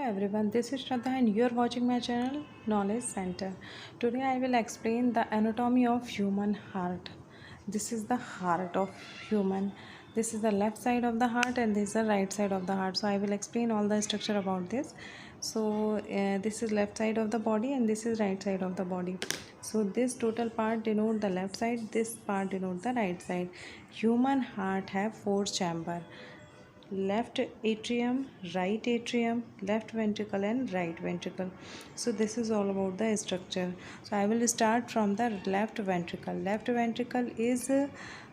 everyone, this is Shraddha and you are watching my channel Knowledge Center. Today I will explain the anatomy of human heart. This is the heart of human. This is the left side of the heart and this is the right side of the heart. So I will explain all the structure about this. So this is left side of the body and this is right side of the body. So this total part denote the left side, this part denote the right side. Human heart have 4 chamber: left atrium, right atrium, left ventricle and right ventricle. So this is all about the structure. So I will start from the left ventricle. Left ventricle is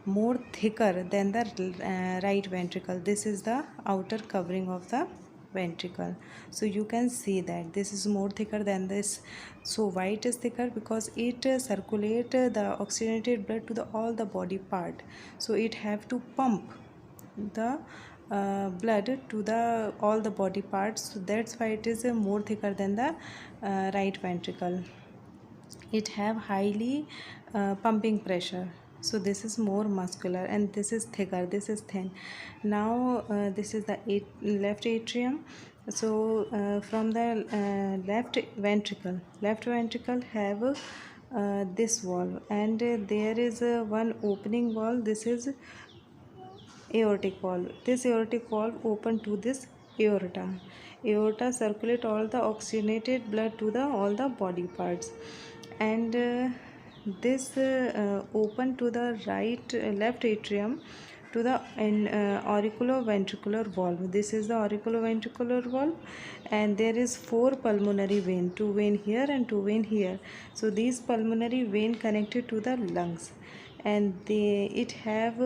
more thicker than the right ventricle. This is the outer covering of the ventricle. So you can see that this is more thicker than this. So why it is thicker? Because it circulate the oxygenated blood to the all the body part. So it have to pump the blood to the all the body parts. So that's why it is more thicker than the right ventricle. It have highly pumping pressure. So this is more muscular and this is thicker, this is thin. Now this is the left atrium. So from the left ventricle have this valve, and there is one opening valve. This is aortic valve. This aortic valve open to this aorta. Aorta circulate all the oxygenated blood to the all the body parts, and this open to the left atrium to the auriculoventricular valve. This is the auriculoventricular valve, and there is 4 pulmonary vein, 2 vein here and 2 vein here. So these pulmonary vein connected to the lungs, and it have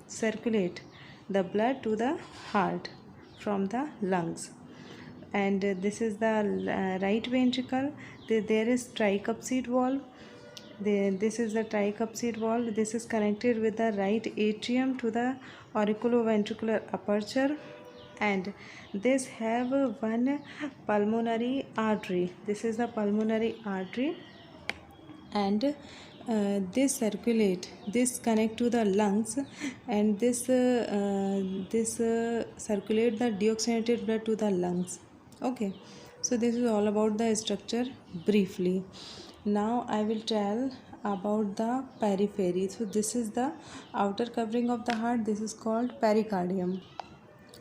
circulate the blood to the heart from the lungs. And this is the right ventricle. There is tricuspid valve. This is the tricuspid valve. This is connected with the right atrium to the auriculoventricular aperture, and this have one pulmonary artery. This is the pulmonary artery, and this connect to the lungs, and this circulate the deoxygenated blood to the lungs. Okay, so this is all about the structure briefly. Now I will tell about the periphery. So this is the outer covering of the heart. This is called pericardium.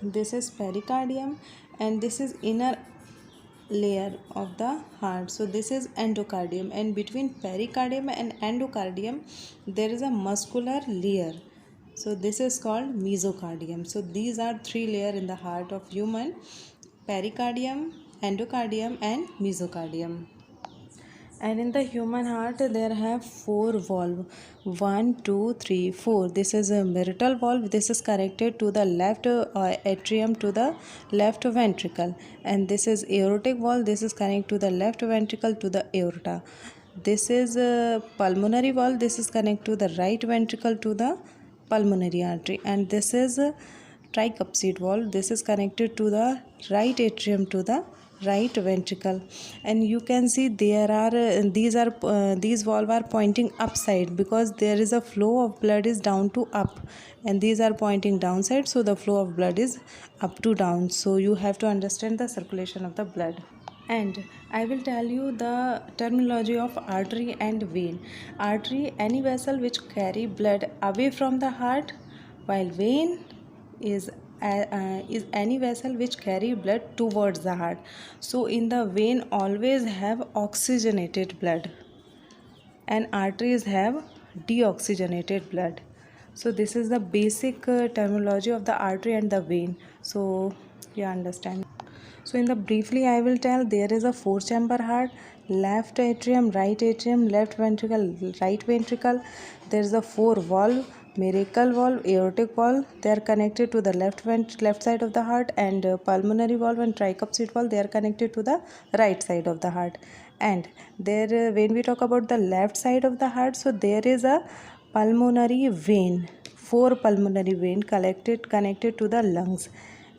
This is pericardium, and this is inner layer of the heart. So this is endocardium, and between pericardium and endocardium there is a muscular layer. So this is called mesocardium. So these are 3 layers in the heart of human: pericardium, endocardium and mesocardium. And in the human heart there have 4 valve: 1 2 3 4. This is a mitral valve. This is connected to the left atrium to the left ventricle, and this is aortic valve. This is connected to the left ventricle to the aorta. This is a pulmonary valve. This is connected to the right ventricle to the pulmonary artery, and this is a tricuspid valve. This is connected to the right atrium to the right ventricle. And you can see there are these valve are pointing upside, because there is a flow of blood is down to up, and these are pointing downside, so the flow of blood is up to down. So you have to understand the circulation of the blood. And I will tell you the terminology of artery and vein. Artery, any vessel which carry blood away from the heart, while vein is any vessel which carry blood towards the heart. So in the vein always have oxygenated blood, and arteries have deoxygenated blood. So this is the basic terminology of the artery and the vein. So you understand. So in the briefly I will tell, there is a 4 chamber heart: left atrium, right atrium, left ventricle, right ventricle. There is a 4 valve: mitral valve, aortic valve. They are connected to the left side of the heart, and pulmonary valve and tricuspid valve, they are connected to the right side of the heart. And there when we talk about the left side of the heart, so there is a pulmonary vein, 4 pulmonary vein connected to the lungs,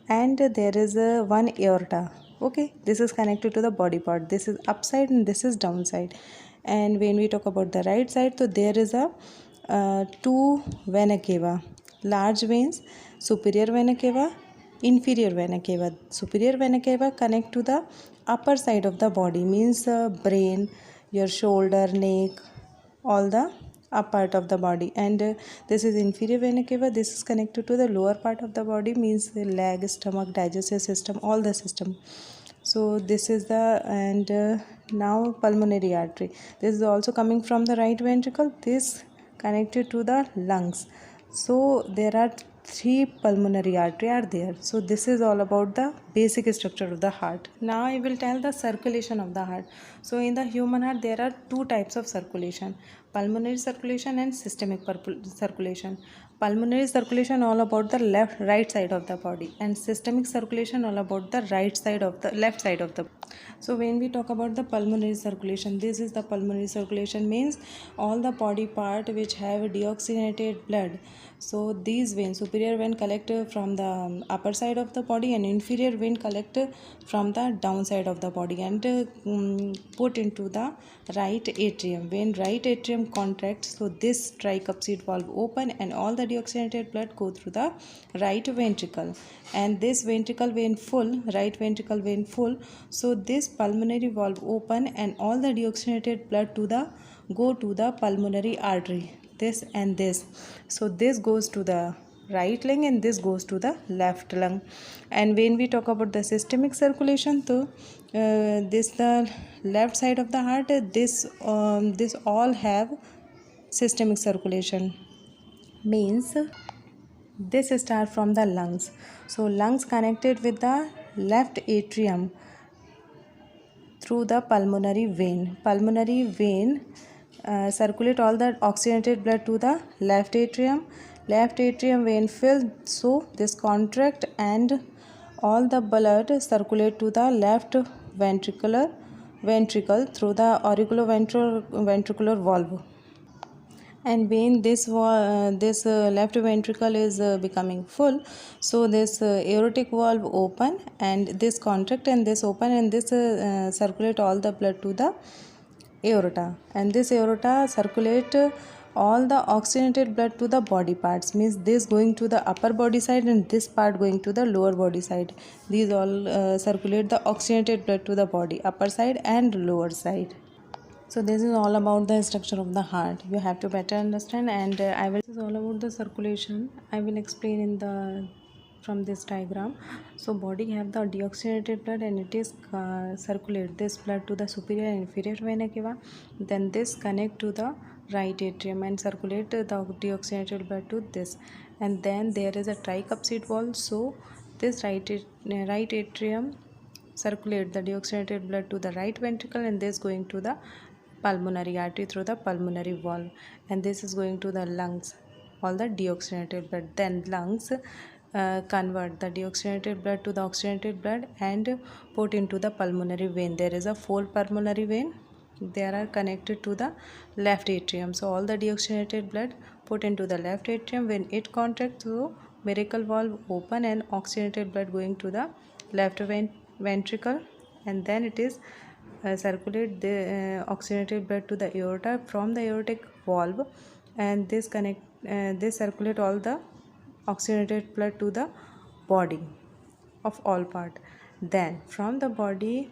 and there is a one aorta. Okay, this is connected to the body part. This is upside and this is downside. And when we talk about the right side, so there is a 2 vena cava, large veins, superior vena cava inferior vena cava. Superior vena cava connect to the upper side of the body, means brain, your shoulder, neck, all the up part of the body. And this is inferior vena cava. This is connected to the lower part of the body, means the leg, stomach, digestive system, all the system. So this is the, and now pulmonary artery. This is also coming from the right ventricle. This connected to the lungs. So there are three pulmonary artery are there. So this is all about the basic structure of the heart. Now I will tell the circulation of the heart. So in the human heart there are two types of circulation: pulmonary circulation and systemic circulation. Pulmonary circulation all about the right side of the body, and systemic circulation all about the left side of the. So when we talk about the pulmonary circulation, this is the pulmonary circulation, means all the body part which have deoxygenated blood. So these veins, superior vein collect from the upper side of the body, and inferior vein collect from the downside of the body, and put into the right atrium. When right atrium contracts, so this tricuspid valve open and all the deoxygenated blood go through the right ventricle, and this ventricle vein full, right ventricle vein full, so this pulmonary valve open and all the deoxygenated blood to the go to the pulmonary artery, this and this. So this goes to the right lung and this goes to the left lung. And when we talk about the systemic circulation, so this the left side of the heart, this all have systemic circulation, means this start from the lungs. So lungs connected with the left atrium through the pulmonary vein. Pulmonary vein circulate all the oxygenated blood to the left atrium. Left atrium vein filled, so this contract and all the blood circulate to the left ventricle through the auriculoventricular valve. And when this left ventricle is becoming full, so this aortic valve open and this contract and this open, and this circulate all the blood to the aorta, and this aorta circulate all the oxygenated blood to the body parts, means this going to the upper body side and this part going to the lower body side. These all circulate the oxygenated blood to the body, upper side and lower side. So this is all about the structure of the heart. You have to better understand, and this is all about the circulation. I will explain in the from this diagram. So body have the deoxygenated blood, and it is circulate this blood to the superior and inferior vena cava. Then this connect to the right atrium and circulate the deoxygenated blood to this, and then there is a tricuspid valve. So this right atrium circulate the deoxygenated blood to the right ventricle, and this going to the pulmonary artery through the pulmonary valve, and this is going to the lungs, all the deoxygenated blood. Then lungs convert the deoxygenated blood to the oxygenated blood and put into the pulmonary vein. There is a 4 pulmonary vein, they are connected to the left atrium. So all the deoxygenated blood put into the left atrium. When it contracts, so miracle valve open and oxygenated blood going to the left ventricle, and then it is circulate the oxygenated blood to the aorta from the aortic valve, and this circulate all the oxygenated blood to the body of all part. Then from the body,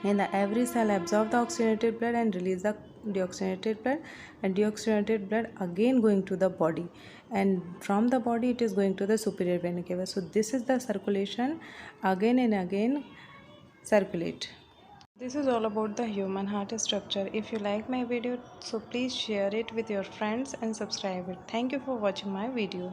in the every cell absorb the oxygenated blood and release the deoxygenated blood, and deoxygenated blood again going to the body, and from the body it is going to the superior vena cava. So this is the circulation, again and again circulate. This is all about the human heart structure. If you like my video, so please share it with your friends and subscribe it. Thank you for watching my video.